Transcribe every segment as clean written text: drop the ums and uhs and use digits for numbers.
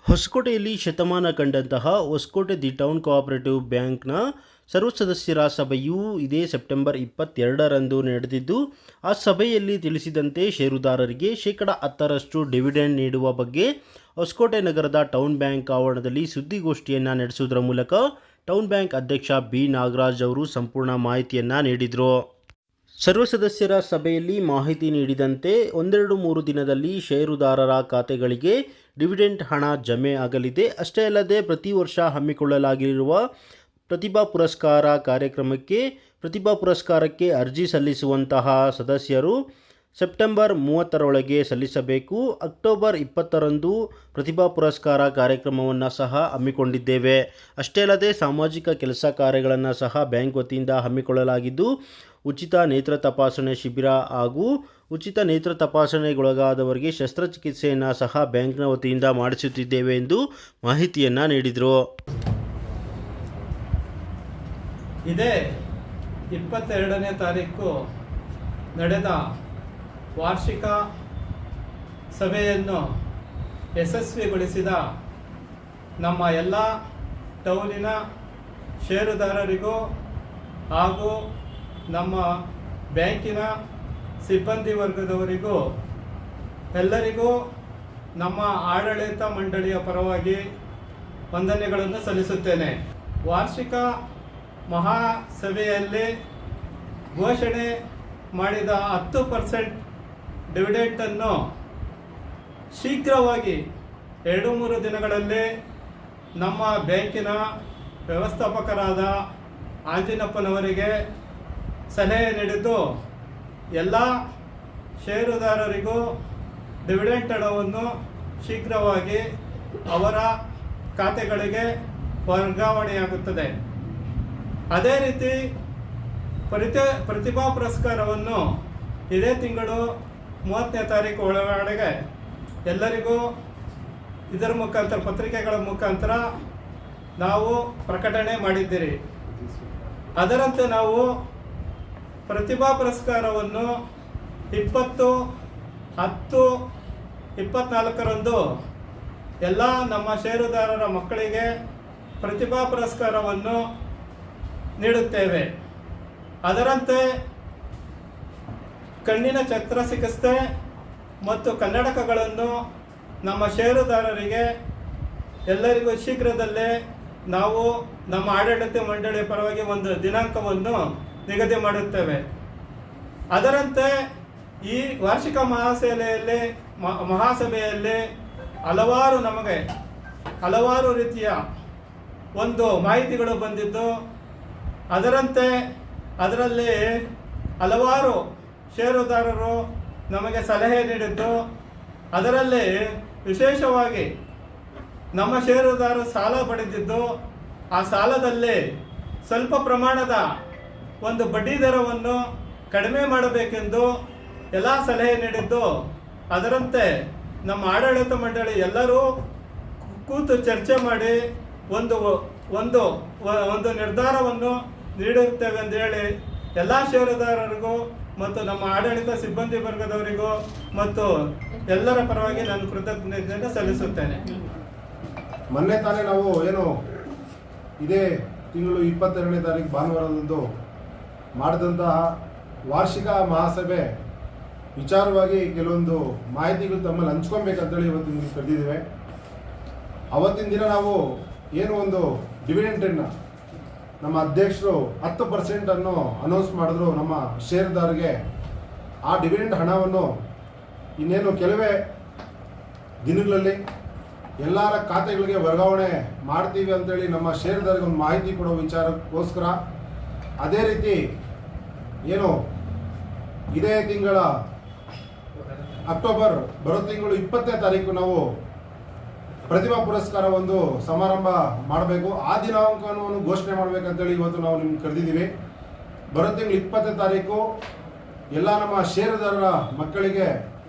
ಹೊಸಕೋಟೆಯಲ್ಲಿ ಶತಮಾನ ಕಂಡಂತಹ Hosakote the town cooperative ಬ್ಯಾಂಕ್ನ ಸರ್ವ ಸದಸ್ಯರ ಸಭೆಯು ಇದೇ ಸೆಪ್ಟೆಂಬರ್ 22ರಂದು ನಡೆದಿದ್ದು, ಆ ಸಭೆಯಲ್ಲಿ ತಿಳಿಸಿದಂತೆ ಷೇರುದಾರರಿಗೆ ಶೇಕಡ 10ರಷ್ಟು ಡಿವಿಡೆಂಡ್ ನೀಡುವ ಬಗ್ಗೆ ಹೊಸಕೋಟೆ ನಗರದ ಟೌನ್ ಬ್ಯಾಂಕ್ ಆವರಣದಲ್ಲಿ ಸುದ್ದಿಗೋಷ್ಠಿಯನ್ನು ನಡೆಸುವುದರ ಮೂಲಕ ಟೌನ್ ಬ್ಯಾಂಕ್ ಅಧ್ಯಕ್ಷ ಬಿ ನಾಗರಾಜ್ ಅವರು ಸಂಪೂರ್ಣ ಮಾಹಿತಿಯನ್ನು ನೀಡಿದರು. ಸರ್ವ ಸದಸ್ಯರ ಸಭೆಯಲ್ಲಿ ಮಾಹಿತಿ ನೀಡಿದಂತೆ 1-2-3 ದಿನದಲ್ಲಿ ಷೇರುದಾರರ ಖಾತೆಗಳಿಗೆ ಡಿವಿಡೆಂಡ್ ಹಣ ಜಮೆ ಆಗಲಿದೆ. ಅಷ್ಟೇ ಅಲ್ಲದೆ ಪ್ರತಿ ವರ್ಷ ಹಮ್ಮಿಕೊಳ್ಳಲಾಗಿರುವ ಪ್ರತಿಭಾ ಪುರಸ್ಕಾರಕ್ಕೆ ಅರ್ಜಿ ಸಲ್ಲಿಸುವಂತಹ ಸದಸ್ಯರು ಸೆಪ್ಟೆಂಬರ್ 30ರೊಳಗೆ ಸಲ್ಲಿಸಬೇಕು. ಅಕ್ಟೋಬರ್ 20ರಂದು ಪ್ರತಿಭಾ ಪುರಸ್ಕಾರ ಕಾರ್ಯಕ್ರಮವನ್ನು ಸಹ ಹಮ್ಮಿಕೊಂಡಿದ್ದೇವೆ. ಅಷ್ಟೇ ಅಲ್ಲದೆ ಸಾಮಾಜಿಕ ಕೆಲಸ ಕಾರ್ಯಗಳನ್ನು ಸಹ ಬ್ಯಾಂಕ್ ವತಿಯಿಂದ ಹಮ್ಮಿಕೊಳ್ಳಲಾಗಿದ್ದು, ಉಚಿತ ನೇತ್ರ ತಪಾಸಣೆ ಶಿಬಿರ ಹಾಗೂ ಉಚಿತ ನೇತ್ರ ತಪಾಸಣೆಗೊಳಗಾದವರಿಗೆ ಶಸ್ತ್ರಚಿಕಿತ್ಸೆಯನ್ನು ಸಹ ಬ್ಯಾಂಕ್ನ ವತಿಯಿಂದ ಮಾಡಿಸುತ್ತಿದ್ದೇವೆ ಎಂದು ಮಾಹಿತಿಯನ್ನು ನೀಡಿದರು. ಇದೇ 22ನೇ ತಾರೀಕು ನಡೆದ ವಾರ್ಷಿಕ ಸಭೆಯನ್ನು ಯಶಸ್ವಿಗೊಳಿಸಿದ ನಮ್ಮ ಎಲ್ಲ ಟೌನಿನ ಷೇರುದಾರರಿಗೂ ಹಾಗೂ ನಮ್ಮ ಬ್ಯಾಂಕಿನ ಸಿಬ್ಬಂದಿ ವರ್ಗದವರಿಗೂ ಎಲ್ಲರಿಗೂ ನಮ್ಮ ಆಡಳಿತ ಮಂಡಳಿಯ ಪರವಾಗಿ ವಂದನೆಗಳನ್ನು ಸಲ್ಲಿಸುತ್ತೇನೆ. ವಾರ್ಷಿಕ ಮಹಾಸಭೆಯಲ್ಲಿ ಘೋಷಣೆ ಮಾಡಿದ 10% ಡಿವಿಡೆಂಟನ್ನು ಶೀಘ್ರವಾಗಿ 2-3 ದಿನಗಳಲ್ಲಿ ನಮ್ಮ ಬ್ಯಾಂಕಿನ ವ್ಯವಸ್ಥಾಪಕರಾದ ಆಂಜಿನಪ್ಪನವರಿಗೆ ಸಲಹೆ ನೀಡಿದ್ದು, ಎಲ್ಲ ಷೇರುದಾರರಿಗೂ ಡಿವಿಡೆಂಟ್ ಹಣವನ್ನು ಶೀಘ್ರವಾಗಿ ಅವರ ಖಾತೆಗಳಿಗೆ ವರ್ಗಾವಣೆಯಾಗುತ್ತದೆ. ಅದೇ ರೀತಿ ಪ್ರತಿಭಾ ಪುರಸ್ಕಾರವನ್ನು ಇದೇ ತಿಂಗಳು 30ನೇ ತಾರೀಕು ಒಳಗಡೆಗೆ ಎಲ್ಲರಿಗೂ ಇದರ ಮುಖಾಂತರ ಪತ್ರಿಕೆಗಳ ಮುಖಾಂತರ ನಾವು ಪ್ರಕಟಣೆ ಮಾಡಿದ್ದೀರಿ. ಅದರಂತೆ ನಾವು ಪ್ರತಿಭಾ ಪುರಸ್ಕಾರವನ್ನು 20/10/24ರಂದು ಎಲ್ಲ ನಮ್ಮ ಷೇರುದಾರರ ಮಕ್ಕಳಿಗೆ ಪ್ರತಿಭಾ ಪುರಸ್ಕಾರವನ್ನು ನೀಡುತ್ತೇವೆ. ಅದರಂತೆ ಕಣ್ಣಿನ ಶಸ್ತ್ರಚಿಕಿತ್ಸೆ ಮತ್ತು ಕನ್ನಡಕಗಳನ್ನು ನಮ್ಮ ಷೇರುದಾರರಿಗೆ ಎಲ್ಲರಿಗೂ ಶೀಘ್ರದಲ್ಲೇ ನಾವು ನಮ್ಮ ಆಡಳಿತ ಮಂಡಳಿಯ ಪರವಾಗಿ ಒಂದು ದಿನಾಂಕವನ್ನು ನಿಗದಿ ಮಾಡುತ್ತೇವೆ. ಅದರಂತೆ ಈ ವಾರ್ಷಿಕ ಮಹಾಸಭೆಯಲ್ಲಿ ಹಲವಾರು ರೀತಿಯ ಒಂದು ಮಾಹಿತಿಗಳು ಬಂದಿದ್ದು, ಅದರಲ್ಲಿ ಹಲವಾರು ಷೇರುದಾರರು ನಮಗೆ ಸಲಹೆ ನೀಡಿದ್ದು, ಅದರಲ್ಲಿ ವಿಶೇಷವಾಗಿ ನಮ್ಮ ಷೇರುದಾರರು ಸಾಲ ಪಡೆದಿದ್ದು, ಆ ಸಾಲದಲ್ಲಿ ಸ್ವಲ್ಪ ಪ್ರಮಾಣದ ಒಂದು ಬಡ್ಡಿ ದರವನ್ನು ಕಡಿಮೆ ಮಾಡಬೇಕೆಂದು ಎಲ್ಲ ಸಲಹೆ ನೀಡಿದ್ದು, ಅದರಂತೆ ನಮ್ಮ ಆಡಳಿತ ಮಂಡಳಿ ಎಲ್ಲರೂ ಕೂತು ಚರ್ಚೆ ಮಾಡಿ ಒಂದು ನಿರ್ಧಾರವನ್ನು ನೀಡುತ್ತೇವೆ ಎಂದು ಹೇಳಿ ಎಲ್ಲ ಷೇರುದಾರರಿಗೂ ಮತ್ತು ನಮ್ಮ ಆಡಳಿತ ಸಿಬ್ಬಂದಿ ವರ್ಗದವರಿಗೂ ಮತ್ತು ಎಲ್ಲರ ಪರವಾಗಿ ನಾನು ಕೃತಜ್ಞತೆಯನ್ನು ಸಲ್ಲಿಸುತ್ತೇನೆ. ಮೊನ್ನೆ ತಾನೇ ನಾವು ಇದೇ ತಿಂಗಳು 22ನೇ ತಾರೀಕು ಭಾನುವಾರದಂದು ಮಾಡಿದಂತಹ ವಾರ್ಷಿಕ ಮಹಾಸಭೆ ವಿಚಾರವಾಗಿ ಕೆಲವೊಂದು ಮಾಹಿತಿಗಳು ತಮ್ಮಲ್ಲಿ ಹಂಚ್ಕೊಬೇಕಂತೇಳಿ ಇವತ್ತು ನಿಮಗೆ ಕರೆದಿದ್ದೇವೆ. ಅವತ್ತಿನ ದಿನ ನಾವು ಒಂದು ಡಿವಿಡೆಂಟನ್ನು ನಮ್ಮ ಅಧ್ಯಕ್ಷರು 10% ಅನೌನ್ಸ್ ಮಾಡಿದ್ರು ನಮ್ಮ ಷೇರುದಾರರಿಗೆ. ಆ ಡಿವಿಡೆಂಟ್ ಹಣವನ್ನು ಇನ್ನೇನು ಕೆಲವೇ ದಿನಗಳಲ್ಲಿ ಎಲ್ಲರ ಖಾತೆಗಳಿಗೆ ವರ್ಗಾವಣೆ ಮಾಡ್ತೀವಿ ಅಂತೇಳಿ ನಮ್ಮ ಷೇರುದಾರರಿಗೆ ಒಂದು ಮಾಹಿತಿ ಕೊಡೋ ವಿಚಾರಕ್ಕೋಸ್ಕರ, ಅದೇ ರೀತಿ ಇದೇ ತಿಂಗಳ ಅಕ್ಟೋಬರ್ ಬರೋ ತಿಂಗಳು 20ನೇ ತಾರೀಕು ನಾವು ಪ್ರತಿಭಾ ಪುರಸ್ಕಾರ ಒಂದು ಸಮಾರಂಭ ಮಾಡಬೇಕು. ಆ ದಿನಾಂಕವನ್ನು ಘೋಷಣೆ ಮಾಡಬೇಕಂತೇಳಿ ಇವತ್ತು ನಾವು ನಿಮ್ಗೆ ಕರೆದಿದ್ದೀವಿ. ಬರೋ ತಿಂಗಳು 20ನೇ ತಾರೀಕು ಎಲ್ಲ ನಮ್ಮ ಷೇರುದಾರರ ಮಕ್ಕಳಿಗೆ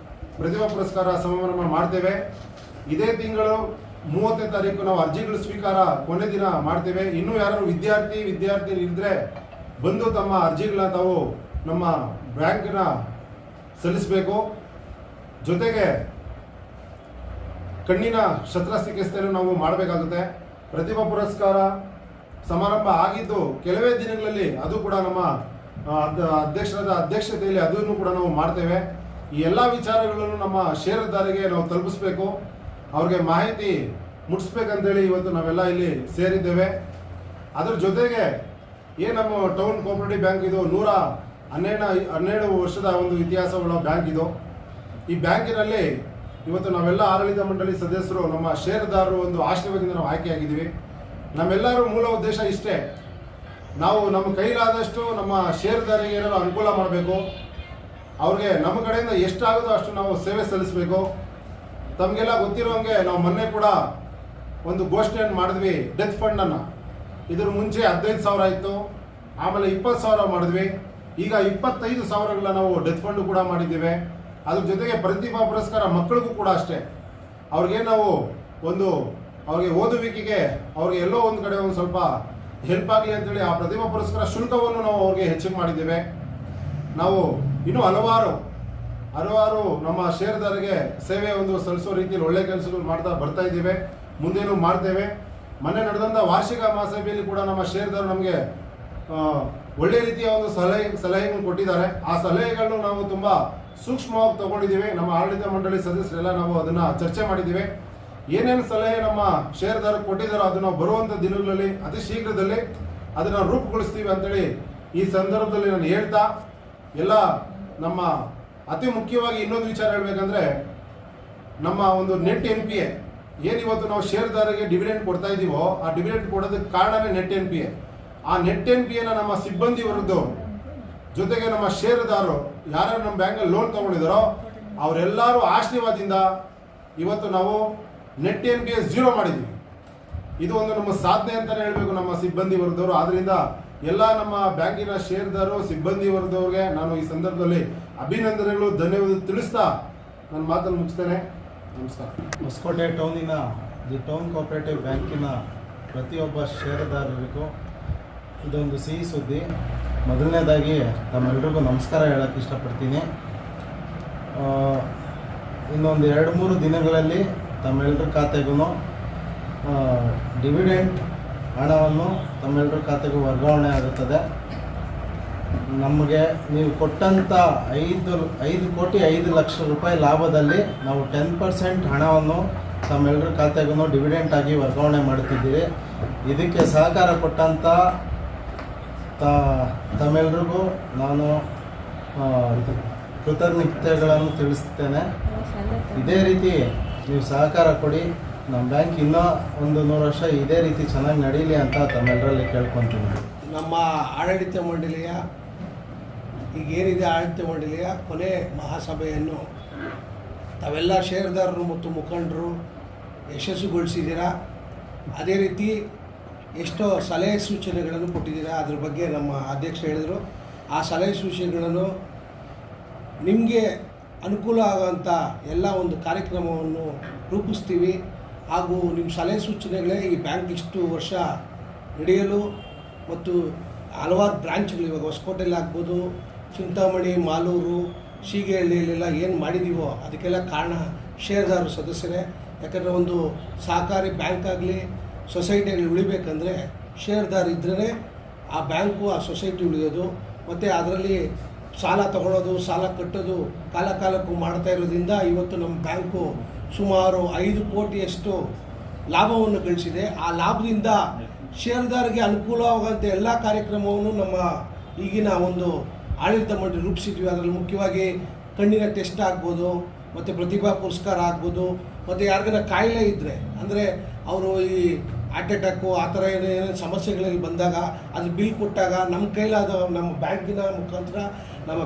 ಪ್ರತಿಭಾ ಪುರಸ್ಕಾರ ಸಮಾರಂಭ ಮಾಡ್ತೇವೆ. ಇದೇ ತಿಂಗಳು 30ನೇ ತಾರೀಕು ನಾವು ಅರ್ಜಿಗಳ ಸ್ವೀಕಾರ ಕೊನೆ ದಿನ ಮಾಡ್ತೇವೆ. ಇನ್ನೂ ಯಾರು ವಿದ್ಯಾರ್ಥಿ ಇದ್ದರೆ ಬಂದು ತಮ್ಮ ಅರ್ಜಿಗಳನ್ನ ತಾವು ನಮ್ಮ ಬ್ಯಾಂಕ್ನ ಸಲ್ಲಿಸಬೇಕು. ಜೊತೆಗೆ ಕಣ್ಣಿನ ಶಸ್ತ್ರಚಿಕಿತ್ಸೆಯನ್ನು ನಾವು ಮಾಡಬೇಕಾಗುತ್ತೆ. ಪ್ರತಿಭಾ ಪುರಸ್ಕಾರ ಸಮಾರಂಭ ಆಗಿದ್ದು ಕೆಲವೇ ದಿನಗಳಲ್ಲಿ ಅದು ಕೂಡ ನಮ್ಮ ಅಧ್ಯಕ್ಷರಾದ ಅಧ್ಯಕ್ಷತೆಯಲ್ಲಿ ಅದನ್ನು ಕೂಡ ನಾವು ಮಾಡ್ತೇವೆ. ಈ ಎಲ್ಲ ವಿಚಾರಗಳನ್ನು ನಮ್ಮ ಷೇರುದಾರರಿಗೆ ನಾವು ತಲುಪಿಸ್ಬೇಕು, ಅವ್ರಿಗೆ ಮಾಹಿತಿ ಮುಟ್ಟಿಸ್ಬೇಕಂತೇಳಿ ಇವತ್ತು ನಾವೆಲ್ಲ ಇಲ್ಲಿ ಸೇರಿದ್ದೇವೆ. ಅದ್ರ ಜೊತೆಗೆ ನಮ್ಮ ಟೌನ್ ಕೋಆಪರೇಟಿವ್ ಬ್ಯಾಂಕ್ ಇದು 112 ವರ್ಷದ ಒಂದು ಇತಿಹಾಸವುಳ್ಳ ಬ್ಯಾಂಕ್ ಇದು. ಈ ಬ್ಯಾಂಕಿನಲ್ಲಿ ಇವತ್ತು ನಾವೆಲ್ಲ ಆಡಳಿತ ಮಂಡಳಿ ಸದಸ್ಯರು ನಮ್ಮ ಷೇರುದಾರರು ಒಂದು ಆಶೀರ್ವಾದದಿಂದ ನಾವು ಆಯ್ಕೆಯಾಗಿದ್ದೀವಿ. ನಮ್ಮೆಲ್ಲರ ಮೂಲ ಉದ್ದೇಶ ಇಷ್ಟೇ, ನಾವು ನಮ್ಮ ಕೈಲಾದಷ್ಟು ನಮ್ಮ ಷೇರುದಾರರಿಗೆ ಏನಾದರೂ ಅನುಕೂಲ ಮಾಡಬೇಕು, ಅವ್ರಿಗೆ ನಮ್ಮ ಕಡೆಯಿಂದ ಎಷ್ಟಾಗುತ್ತೋ ಅಷ್ಟು ನಾವು ಸೇವೆ ಸಲ್ಲಿಸಬೇಕು. ತಮಗೆಲ್ಲ ಗೊತ್ತಿರೋಂಗೆ ನಾವು ಮೊನ್ನೆ ಕೂಡ ಒಂದು ಘೋಷಣೆಯನ್ನು ಮಾಡಿದ್ವಿ ಡೆತ್ ಫಂಡನ್ನು. ಇದ್ರ ಮುಂಚೆ 15,000 ಇತ್ತು, ಆಮೇಲೆ 20,000 ಮಾಡಿದ್ವಿ, ಈಗ 25,000ಗಳ ನಾವು ಡೆತ್ ಫಂಡ್ ಕೂಡ ಮಾಡಿದ್ದೇವೆ. ಅದ್ರ ಜೊತೆಗೆ ಪ್ರತಿಭಾ ಪುರಸ್ಕಾರ ಮಕ್ಕಳಿಗೂ ಕೂಡ ಅಷ್ಟೇ, ಅವ್ರಿಗೆ ನಾವು ಅವ್ರಿಗೆ ಓದುವಿಕೆಗೆ ಅವ್ರಿಗೆ ಎಲ್ಲೋ ಒಂದು ಕಡೆ ಒಂದು ಸ್ವಲ್ಪ ಹೆಲ್ಪ್ ಆಗಲಿ ಅಂತೇಳಿ ಆ ಪ್ರತಿಭಾ ಪುರಸ್ಕಾರ ಶುಲ್ಕವನ್ನು ನಾವು ಅವ್ರಿಗೆ ಹೆಚ್ಚಿಗೆ ಮಾಡಿದ್ದೇವೆ. ನಾವು ಇನ್ನೂ ಹಲವಾರು ನಮ್ಮ ಷೇರುದಾರರಿಗೆ ಸೇವೆ ಸಲ್ಲಿಸೋ ರೀತಿಯಲ್ಲಿ ಒಳ್ಳೆ ಕೆಲಸಗಳು ಮಾಡ್ತಾ ಬರ್ತಾ ಇದ್ದೇವೆ, ಮುಂದೇನು ಮಾಡ್ತೇವೆ. ಮೊನ್ನೆ ನಡೆದಂಥ ವಾರ್ಷಿಕ ಮಹಾಸಭೆಯಲ್ಲಿ ಕೂಡ ನಮ್ಮ ಷೇರುದಾರರು ನಮಗೆ ಒಳ್ಳೆ ರೀತಿಯ ಒಂದು ಸಲಹೆಗಳನ್ನು ಕೊಟ್ಟಿದ್ದಾರೆ. ಆ ಸಲಹೆಗಳನ್ನು ನಾವು ತುಂಬ ಸೂಕ್ಷ್ಮವಾಗಿ ತಗೊಂಡಿದ್ದೀವಿ. ನಮ್ಮ ಆಡಳಿತ ಮಂಡಳಿ ಸದಸ್ಯರೆಲ್ಲ ನಾವು ಅದನ್ನು ಚರ್ಚೆ ಮಾಡಿದ್ದೀವಿ. ಏನೇನು ಸಲಹೆ ನಮ್ಮ ಷೇರುದಾರರು ಕೊಟ್ಟಿದ್ದಾರೋ ಅದನ್ನು ಬರುವಂಥ ದಿನಗಳಲ್ಲಿ ಅತಿ ಶೀಘ್ರದಲ್ಲಿ ಅದನ್ನು ರೂಪುಗೊಳಿಸ್ತೀವಿ ಅಂತೇಳಿ ಈ ಸಂದರ್ಭದಲ್ಲಿ ನಾನು ಹೇಳ್ತಾ, ಎಲ್ಲ ನಮ್ಮ ಅತಿ ಮುಖ್ಯವಾಗಿ ಇನ್ನೊಂದು ವಿಚಾರ ಹೇಳಬೇಕಂದ್ರೆ, ನಮ್ಮ ಒಂದು ನೆಟ್ NPA ಏನಿವತ್ತು ನಾವು ಷೇರುದಾರರಿಗೆ ಡಿವಿಡೆಂಡ್ ಕೊಡ್ತಾ ಇದ್ದೀವೋ ಆ ಡಿವಿಡೆಂಡ್ ಕೊಡೋದಕ್ಕೆ ಕಾರಣನೇ ನೆಟ್ NPA. ಆ ನೆಟ್ NPAನ ನಮ್ಮ ಸಿಬ್ಬಂದಿ ವರ್ಗದ ಜೊತೆಗೆ ನಮ್ಮ ಷೇರುದಾರರು ಯಾರ್ಯಾರು ನಮ್ಮ ಬ್ಯಾಂಕಲ್ಲಿ ಲೋನ್ ತೊಗೊಂಡಿದ್ದಾರೋ ಅವರೆಲ್ಲರೂ ಆಶೀರ್ವಾದದಿಂದ ಇವತ್ತು ನಾವು ನೆಟ್ NPA 0 ಮಾಡಿದ್ದೀವಿ. ಇದು ಒಂದು ನಮ್ಮ ಸಾಧನೆ ಅಂತಲೇ ಹೇಳಬೇಕು ನಮ್ಮ ಸಿಬ್ಬಂದಿ ವರ್ಗದವರು. ಆದ್ದರಿಂದ ಎಲ್ಲ ನಮ್ಮ ಬ್ಯಾಂಕಿನ ಷೇರುದಾರರು ಸಿಬ್ಬಂದಿ ವರ್ಗದವ್ರಿಗೆ ನಾನು ಈ ಸಂದರ್ಭದಲ್ಲಿ ಅಭಿನಂದನೆಗಳು, ಧನ್ಯವಾದ ತಿಳಿಸ್ತಾ ನನ್ನ ಮಾತನ್ನು ಮುಗಿಸ್ತೇನೆ. ನಮಸ್ಕಾರ. ಹೊಸಕೋಟೆ ಟೌನಿನ ದಿ ಟೌನ್ ಕೋಆಪರೇಟಿವ್ ಬ್ಯಾಂಕಿನ ಪ್ರತಿಯೊಬ್ಬ ಷೇರುದಾರರಿಗೂ ಇದೊಂದು ಸಿಹಿ ಸುದ್ದಿ. ಮೊದಲನೇದಾಗಿ ತಮ್ಮೆಲ್ಲರಿಗೂ ನಮಸ್ಕಾರ ಹೇಳೋಕ್ಕೆ ಇಷ್ಟಪಡ್ತೀನಿ. ಇನ್ನೊಂದು 2-3 ದಿನಗಳಲ್ಲಿ ತಮ್ಮೆಲ್ಲರ ಖಾತೆಗೂ ಡಿವಿಡೆಂಟ್ ಹಣವನ್ನು ತಮ್ಮೆಲ್ಲರ ಖಾತೆಗೂ ವರ್ಗಾವಣೆ ಆಗುತ್ತದೆ. ನಮಗೆ ನೀವು ಕೊಟ್ಟಂಥ 5,05,00,000 ರೂಪಾಯಿ ಲಾಭದಲ್ಲಿ ನಾವು 10% ಹಣವನ್ನು ತಮ್ಮೆಲ್ಲರ ಖಾತೆಗೂ ಡಿವಿಡೆಂಟ್ ಆಗಿ ವರ್ಗಾವಣೆ ಮಾಡುತ್ತಿದ್ದೀವಿ. ಇದಕ್ಕೆ ಸಹಕಾರ ಕೊಟ್ಟಂಥ ತಮ್ಮೆಲ್ಲರಿಗೂ ನಾನು ಕೃತಜ್ಞತೆಗಳನ್ನು ತಿಳಿಸ್ತೇನೆ. ಇದೇ ರೀತಿ ನೀವು ಸಹಕಾರ ಕೊಡಿ, ನಮ್ಮ ಬ್ಯಾಂಕ್ ಇನ್ನೂ 100 ವರ್ಷ ಇದೇ ರೀತಿ ಚೆನ್ನಾಗಿ ನಡೀಲಿ ಅಂತ ತಮ್ಮೆಲ್ಲರಲ್ಲಿ ಕೇಳ್ಕೊತೀನಿ. ನಮ್ಮ ಆಡಳಿತ ಮಂಡಳಿಯ ಈಗೇನಿದೆ ಆಡಳಿತ ಮಂಡಳಿಯ ಕೊನೆ ಮಹಾಸಭೆಯನ್ನು ತಾವೆಲ್ಲ ಷೇರುದಾರರು ಮತ್ತು ಮುಖಂಡರು ಯಶಸ್ವಿಗೊಳಿಸಿದ್ದೀರಾ. ಅದೇ ರೀತಿ ಎಷ್ಟೋ ಸಲಹೆ ಸೂಚನೆಗಳನ್ನು ಕೊಟ್ಟಿದ್ದೀರಾ. ಅದ್ರ ಬಗ್ಗೆ ನಮ್ಮ ಅಧ್ಯಕ್ಷ ಹೇಳಿದರು. ಆ ಸಲಹೆ ಸೂಚನೆಗಳನ್ನು ನಿಮಗೆ ಅನುಕೂಲ ಆಗೋಂಥ ಎಲ್ಲ ಒಂದು ಕಾರ್ಯಕ್ರಮವನ್ನು ರೂಪಿಸ್ತೀವಿ. ಹಾಗೂ ನಿಮ್ಮ ಸಲಹೆ ಸೂಚನೆಗಳೇ ಈ ಬ್ಯಾಂಕ್ ಇಷ್ಟು ವರ್ಷ ನಡೆಯಲು ಮತ್ತು ಹಲವಾರು ಬ್ರಾಂಚ್ಗಳು ಇವಾಗ ಹೊಸಕೋಟೆಯಲ್ಲಿ ಆಗ್ಬೋದು, ಚಿಂತಾಮಣಿ, ಮಾಲೂರು, ಶೀಗೇಹಳ್ಳಿಯಲ್ಲೆಲ್ಲ ಏನು ಮಾಡಿದ್ದೀವೋ ಅದಕ್ಕೆಲ್ಲ ಕಾರಣ ಷೇರುದಾರರು ಸದಸ್ಯರೇ. ಯಾಕಂದರೆ ಒಂದು ಸಹಕಾರಿ ಬ್ಯಾಂಕ್ ಆಗಲಿ ಸೊಸೈಟಿಯಲ್ಲಿ ಉಳಿಬೇಕಂದ್ರೆ ಷೇರುದಾರ ಇದ್ರೇ ಆ ಬ್ಯಾಂಕು ಆ ಸೊಸೈಟಿ ಉಳಿಯೋದು. ಮತ್ತು ಅದರಲ್ಲಿ ಸಾಲ ತಗೊಳ್ಳೋದು, ಸಾಲ ಕಟ್ಟೋದು ಕಾಲಕ್ಕೂ ಮಾಡ್ತಾ ಇರೋದ್ರಿಂದ ಇವತ್ತು ನಮ್ಮ ಬ್ಯಾಂಕು ಸುಮಾರು 5 ಕೋಟಿಯಷ್ಟು ಲಾಭವನ್ನು ಗಳಿಸಿದೆ. ಆ ಲಾಭದಿಂದ ಷೇರುದಾರರಿಗೆ ಅನುಕೂಲವಾಗುವಂಥ ಎಲ್ಲ ಕಾರ್ಯಕ್ರಮವನ್ನು ನಮ್ಮ ಈಗಿನ ಒಂದು ಆಡಳಿತ ಮಂಡಳಿ ರೂಪಿಸಿದ್ವಿ. ಅದರಲ್ಲಿ ಮುಖ್ಯವಾಗಿ ಕಣ್ಣಿನ ಟೆಸ್ಟ್ ಆಗ್ಬೋದು, ಮತ್ತು ಪ್ರತಿಭಾ ಪುರಸ್ಕಾರ ಆಗ್ಬೋದು, ಮತ್ತು ಯಾರಿಗಾರ ಕಾಯಿಲೆ ಇದ್ದರೆ ಅಂದರೆ ಅವರು ಈ ಹಾರ್ಟ್ ಅಟ್ಯಾಕು ಆ ಥರ ಏನೇನು ಸಮಸ್ಯೆಗಳಲ್ಲಿ ಬಂದಾಗ ಅದು ಬಿಲ್ ಕೊಟ್ಟಾಗ ನಮ್ಮ ಕೈಲಾದ ನಮ್ಮ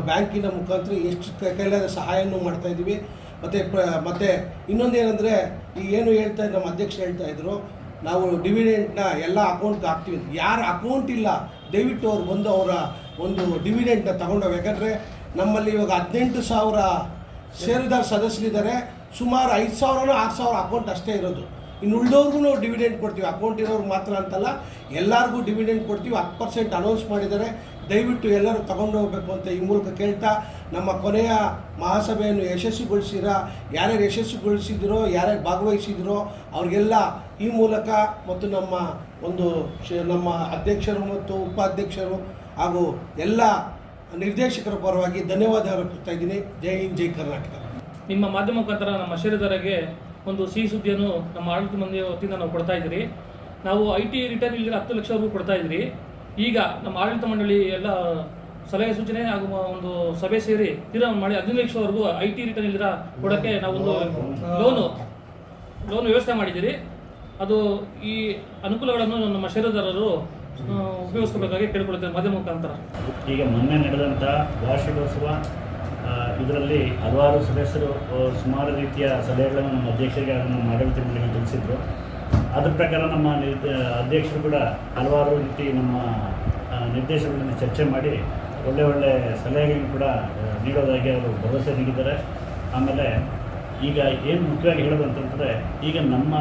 ಬ್ಯಾಂಕಿನ ಮುಖಾಂತರ ಎಷ್ಟು ಕೈಲಾದ ಸಹಾಯನೂ ಮಾಡ್ತಾಯಿದ್ದೀವಿ. ಮತ್ತು ಇನ್ನೊಂದೇನೆಂದರೆ ಈಗ ಏನು ನಮ್ಮ ಅಧ್ಯಕ್ಷ ಹೇಳ್ತಾಯಿದ್ರು, ನಾವು ಡಿವಿಡೆಂಟ್ನ ಎಲ್ಲ ಅಕೌಂಟ್ಗೆ ಹಾಕ್ತೀವಿ. ಯಾರು ಅಕೌಂಟ್ ಇಲ್ಲ ದಯವಿಟ್ಟು ಅವ್ರು ಬಂದು ಅವರ ಒಂದು ಡಿವಿಡೆಂಟ್ನ ತಗೊಂಡೋಗಿ. ಯಾಕಂದರೆ ನಮ್ಮಲ್ಲಿ ಇವಾಗ 18,000 ಷೇರುದಾರ ಸದಸ್ಯರಿದ್ದಾರೆ. ಸುಮಾರು 5,000 6,000 ಅಕೌಂಟ್ ಅಷ್ಟೇ ಇರೋದು. ಇನ್ನು ಉಳಿದವ್ರಿಗೂ ನಾವು ಡಿವಿಡೆಂಟ್ ಕೊಡ್ತೀವಿ. ಅಕೌಂಟ್ ಇರೋರು ಮಾತ್ರ ಅಂತಲ್ಲ, ಎಲ್ಲರಿಗೂ ಡಿವಿಡೆಂಟ್ ಕೊಡ್ತೀವಿ. 10% ಅನೌನ್ಸ್ ಮಾಡಿದ್ದಾರೆ. ದಯವಿಟ್ಟು ಎಲ್ಲರೂ ತಗೊಂಡು ಹೋಗಬೇಕು ಅಂತ ಈ ಮೂಲಕ ಕೇಳ್ತಾ, ನಮ್ಮ ಕೊನೆಯ ಮಹಾಸಭೆಯನ್ನು ಯಶಸ್ವಿಗೊಳಿಸಿರ ಯಾರ್ಯಾರು ಯಶಸ್ವಿಗೊಳಿಸಿದ್ರೋ, ಯಾರ್ಯಾರು ಭಾಗವಹಿಸಿದ್ರೋ ಅವ್ರಿಗೆಲ್ಲ ಈ ಮೂಲಕ ಮತ್ತು ನಮ್ಮ ಅಧ್ಯಕ್ಷರು ಮತ್ತು ಉಪಾಧ್ಯಕ್ಷರು ಹಾಗೂ ಎಲ್ಲ ನಿರ್ದೇಶಕರ ಪರವಾಗಿ ಧನ್ಯವಾದ ಅರ್ಪಿಸ್ತಾ ಇದ್ದೀನಿ. ಜೈ ಹಿಂದ್, ಜೈ ಕರ್ನಾಟಕ. ನಿಮ್ಮ ಮಾಧ್ಯಮ ಮುಖಾಂತರ ನಮ್ಮ ಷೇರುದಾರರಿಗೆ ಒಂದು ಸಿಹಿ ಸುದ್ದಿಯನ್ನು ನಮ್ಮ ಆಡಳಿತ ಮಂಡಳಿ ವತಿಯಿಂದ ನಾವು ಕೊಡ್ತಾ ಇದ್ದೀರಿ. ನಾವು IT ರಿಟರ್ನ್ ಇಲ್ಲದೆ 10 ಲಕ್ಷ ರೂ ಕೊಡ್ತಾ ಇದ್ರಿ. ಈಗ ನಮ್ಮ ಆಡಳಿತ ಮಂಡಳಿ ಎಲ್ಲ ಸಲಹೆ ಸೂಚನೆ ಹಾಗೂ ಒಂದು ಸಭೆ ಸೇರಿ ತೀರ್ಮಾನ ಮಾಡಿ 15 ಲಕ್ಷವರೆಗೂ IT ರಿಟರ್ನ್ ಇಲ್ಲದ ಕೊಡೋಕ್ಕೆ ನಾವು ಒಂದು ಲೋನ್ ವ್ಯವಸ್ಥೆ ಮಾಡಿದ್ದೀರಿ. ಅದು ಈ ಅನುಕೂಲಗಳನ್ನು ನಮ್ಮ ಷೇರುದಾರರು ಉಪಯೋಗಿಸಬೇಕಾಗಿ ಕೇಳಿಕೊಳ್ಳುತ್ತೇವೆ ಮಾಧ್ಯಮ ಮುಖಾಂತರ. ಈಗ ಮೊನ್ನೆ ನಡೆದಂಥ ವಾರ್ಷಿಕೋತ್ಸವ ಇದರಲ್ಲಿ ಹಲವಾರು ಸದಸ್ಯರು ಸುಮಾರು ರೀತಿಯ ಸಲಹೆಗಳನ್ನು ನಮ್ಮ ಅಧ್ಯಕ್ಷರಿಗೆ ಹಾಗೂ ನಮ್ಮ ಆಡಳಿತ ಮಂಡಳಿಗೆ ತಿಳಿಸಿದ್ರು. ಅದ್ರ ಪ್ರಕಾರ ನಮ್ಮ ಅಧ್ಯಕ್ಷರು ಕೂಡ ಹಲವಾರು ರೀತಿ ನಮ್ಮ ನಿರ್ದೇಶಕರನ್ನು ಚರ್ಚೆ ಮಾಡಿ ಒಳ್ಳೆ ಸಲಹೆಗಳನ್ನು ಕೂಡ ನೀಡೋದಾಗಿ ಅವರು ಭರವಸೆ ನೀಡಿದ್ದಾರೆ. ಆಮೇಲೆ ಈಗ ಏನು ಮುಖ್ಯವಾಗಿ ಹೇಳೋದು ಅಂತಂದರೆ, ಈಗ ನಮ್ಮ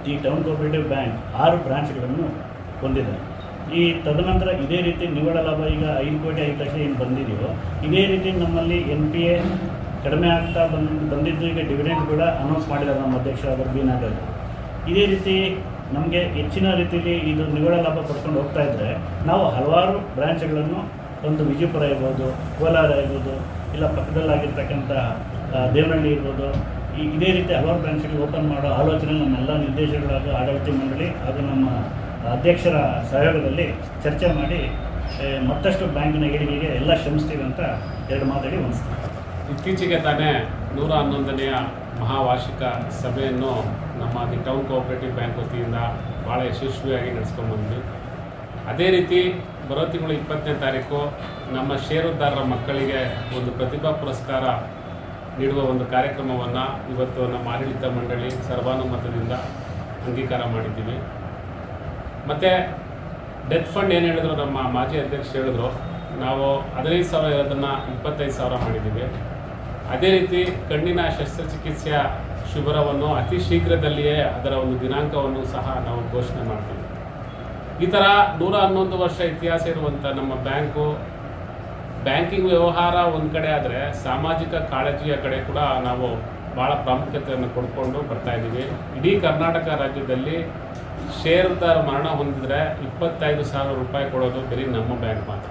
ಈ ಟೌನ್ ಕೋಆಪರೇಟಿವ್ ಬ್ಯಾಂಕ್ 6 ಬ್ರಾಂಚ್ಗಳನ್ನು ಹೊಂದಿದೆ. ಈ ತದನಂತರ ಇದೇ ರೀತಿ ನಿವ್ವಳ ಲಾಭ ಈಗ 5 ಕೋಟಿ 5 ಲಕ್ಷ ಏನು ಬಂದಿದೆಯೋ, ಇದೇ ರೀತಿ ನಮ್ಮಲ್ಲಿ NPA ಕಡಿಮೆ ಆಗ್ತಾ ಬಂದಿದ್ದು. ಈಗ ಡಿವಿಡೆಂಡ್ ಕೂಡ ಅನೌನ್ಸ್ ಮಾಡಿದ್ದಾರೆ ನಮ್ಮ ಅಧ್ಯಕ್ಷರಾದ ಬಿ ನಾಗರಾಜ್. ಇದೇ ರೀತಿ ನಮಗೆ ಹೆಚ್ಚಿನ ರೀತಿಯಲ್ಲಿ ಇದು ನಿವ್ವಳ ಲಾಭ ಪಡ್ಕೊಂಡು ಹೋಗ್ತಾ ಇದ್ದರೆ, ನಾವು ಹಲವಾರು ಬ್ರಾಂಚ್ಗಳನ್ನು ಒಂದು ವಿಜಯಪುರ ಇರ್ಬೋದು, ಕೋಲಾರ ಇರ್ಬೋದು, ಇಲ್ಲ ಪಕ್ಕದಲ್ಲಾಗಿರ್ತಕ್ಕಂಥ ದೇವನಹಳ್ಳಿ ಇರ್ಬೋದು, ಇದೇ ರೀತಿ ಹಲವಾರು ಬ್ರಾಂಚ್ಗಳು ಓಪನ್ ಮಾಡೋ ಆಲೋಚನೆ ನಮ್ಮೆಲ್ಲ ನಿರ್ದೇಶಕರಾದ ಆಡಳಿತ ಮಂಡಳಿ ಹಾಗೂ ನಮ್ಮ ಅಧ್ಯಕ್ಷರ ಸಹಯೋಗದಲ್ಲಿ ಚರ್ಚೆ ಮಾಡಿ ಮತ್ತಷ್ಟು ಬ್ಯಾಂಕಿನ ಏಳಿಗೆಗೆ ಎಲ್ಲ ಶ್ರಮಿಸ್ತೀವಿ ಅಂತ 2 ಮಾತಾಡಿ ಅನಿಸ್ತೀವಿ. ಇತ್ತೀಚೆಗೆ ತಾನೇ 111ನೆಯ ಮಹಾವಾರ್ಷಿಕ ಸಭೆಯನ್ನು ನಮ್ಮ ಟೌನ್ ಕೋಆಪರೇಟಿವ್ ಬ್ಯಾಂಕ್ ವತಿಯಿಂದ ಭಾಳ ಯಶಸ್ವಿಯಾಗಿ ನಡೆಸ್ಕೊಂಡ್ಬಂದ್ವಿ. ಅದೇ ರೀತಿ ಬರೋ ತಿಂಗಳು 20ನೇ ತಾರೀಕು ನಮ್ಮ ಷೇರುದಾರರ ಮಕ್ಕಳಿಗೆ ಒಂದು ಪ್ರತಿಭಾ ಪುರಸ್ಕಾರ ನೀಡುವ ಒಂದು ಕಾರ್ಯಕ್ರಮವನ್ನು ಇವತ್ತು ನಮ್ಮ ಆಡಳಿತ ಮಂಡಳಿ ಸರ್ವಾನುಮತದಿಂದ ಅಂಗೀಕಾರ ಮಾಡಿದ್ದೀವಿ. ಮತ್ತು ಡೆತ್ ಫಂಡ್ ಏನು ಹೇಳಿದ್ರು ನಮ್ಮ ಮಾಜಿ ಅಧ್ಯಕ್ಷರು ಹೇಳಿದ್ರು, ನಾವು 15,000 ಇರೋದನ್ನು 25,000 ಮಾಡಿದ್ದೀವಿ. ಅದೇ ರೀತಿ ಕಣ್ಣಿನ ಶಸ್ತ್ರಚಿಕಿತ್ಸೆಯ ಶಿಬಿರವನ್ನು ಅತಿ ಶೀಘ್ರದಲ್ಲಿಯೇ ಅದರ ಒಂದು ದಿನಾಂಕವನ್ನು ಸಹ ನಾವು ಘೋಷಣೆ ಮಾಡ್ತೀವಿ. ಈ ಥರ 111 ವರ್ಷ ಇತಿಹಾಸ ಇರುವಂಥ ನಮ್ಮ ಬ್ಯಾಂಕಿಂಗ್ ವ್ಯವಹಾರ ಒಂದು ಕಡೆ ಆದರೆ, ಸಾಮಾಜಿಕ ಕಾಳಜಿಯ ಕಡೆ ಕೂಡ ನಾವು ಭಾಳ ಪ್ರಾಮುಖ್ಯತೆಯನ್ನು ಕೊಡ್ಕೊಂಡು ಬರ್ತಾ ಇದ್ದೀವಿ. ಇಡೀ ಕರ್ನಾಟಕ ರಾಜ್ಯದಲ್ಲಿ ಷೇರುದಾರ ಮರಣ ಹೊಂದಿದರೆ 25,000 ರೂಪಾಯಿ ಕೊಡೋದು ಬರೀ ನಮ್ಮ ಬ್ಯಾಂಕ್ ಮಾತ್ರ.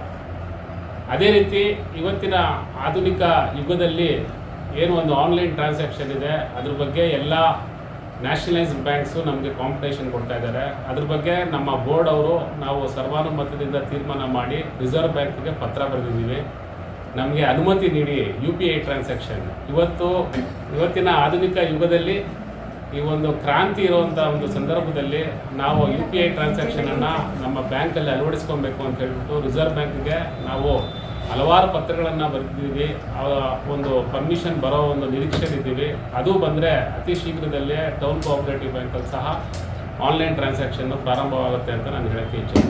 ಅದೇ ರೀತಿ ಇವತ್ತಿನ ಆಧುನಿಕ ಯುಗದಲ್ಲಿ ಏನು ಒಂದು ಆನ್ಲೈನ್ ಟ್ರಾನ್ಸಾಕ್ಷನ್ ಇದೆ, ಅದ್ರ ಬಗ್ಗೆ ಎಲ್ಲ ನ್ಯಾಷನಲೈಸ್ಡ್ ಬ್ಯಾಂಕ್ಸು ನಮಗೆ ಕಾಂಪಿಟೇಷನ್ ಕೊಡ್ತಾ ಇದ್ದಾರೆ. ಅದ್ರ ಬಗ್ಗೆ ನಮ್ಮ ಬೋರ್ಡ್ ಅವರು ನಾವು ಸರ್ವಾನುಮತದಿಂದ ತೀರ್ಮಾನ ಮಾಡಿ ರಿಸರ್ವ್ ಬ್ಯಾಂಕಿಗೆ ಪತ್ರ ಬರೆದಿದ್ದೀವಿ. ನಮಗೆ ಅನುಮತಿ ನೀಡಿ UPI ಟ್ರಾನ್ಸಾಕ್ಷನ್ ಇವತ್ತಿನ ಆಧುನಿಕ ಯುಗದಲ್ಲಿ ಈ ಒಂದು ಕ್ರಾಂತಿ ಇರುವಂಥ ಒಂದು ಸಂದರ್ಭದಲ್ಲಿ ನಾವು UPI ಟ್ರಾನ್ಸಾಕ್ಷನನ್ನು ನಮ್ಮ ಬ್ಯಾಂಕಲ್ಲಿ ಅಳವಡಿಸ್ಕೊಬೇಕು ಅಂತ ಹೇಳ್ಬಿಟ್ಟು ರಿಸರ್ವ್ ಬ್ಯಾಂಕ್ಗೆ ನಾವು ಹಲವಾರು ಪತ್ರಗಳನ್ನು ಬರೆದಿದ್ದೀವಿ. ಒಂದು ಪರ್ಮಿಷನ್ ಬರೋ ಒಂದು ನಿರೀಕ್ಷೆಯಲ್ಲಿದ್ದೀವಿ. ಅದು ಬಂದರೆ ಅತಿ ಶೀಘ್ರದಲ್ಲೇ ಟೌನ್ ಕೋಆಪರೇಟಿವ್ ಬ್ಯಾಂಕಲ್ಲಿ ಸಹ ಆನ್ಲೈನ್ ಟ್ರಾನ್ಸಾಕ್ಷನ್ನು ಪ್ರಾರಂಭವಾಗುತ್ತೆ ಅಂತ ನಾನು ಹೇಳೋಕ್ಕೆ ಇಚ್ಛೆ.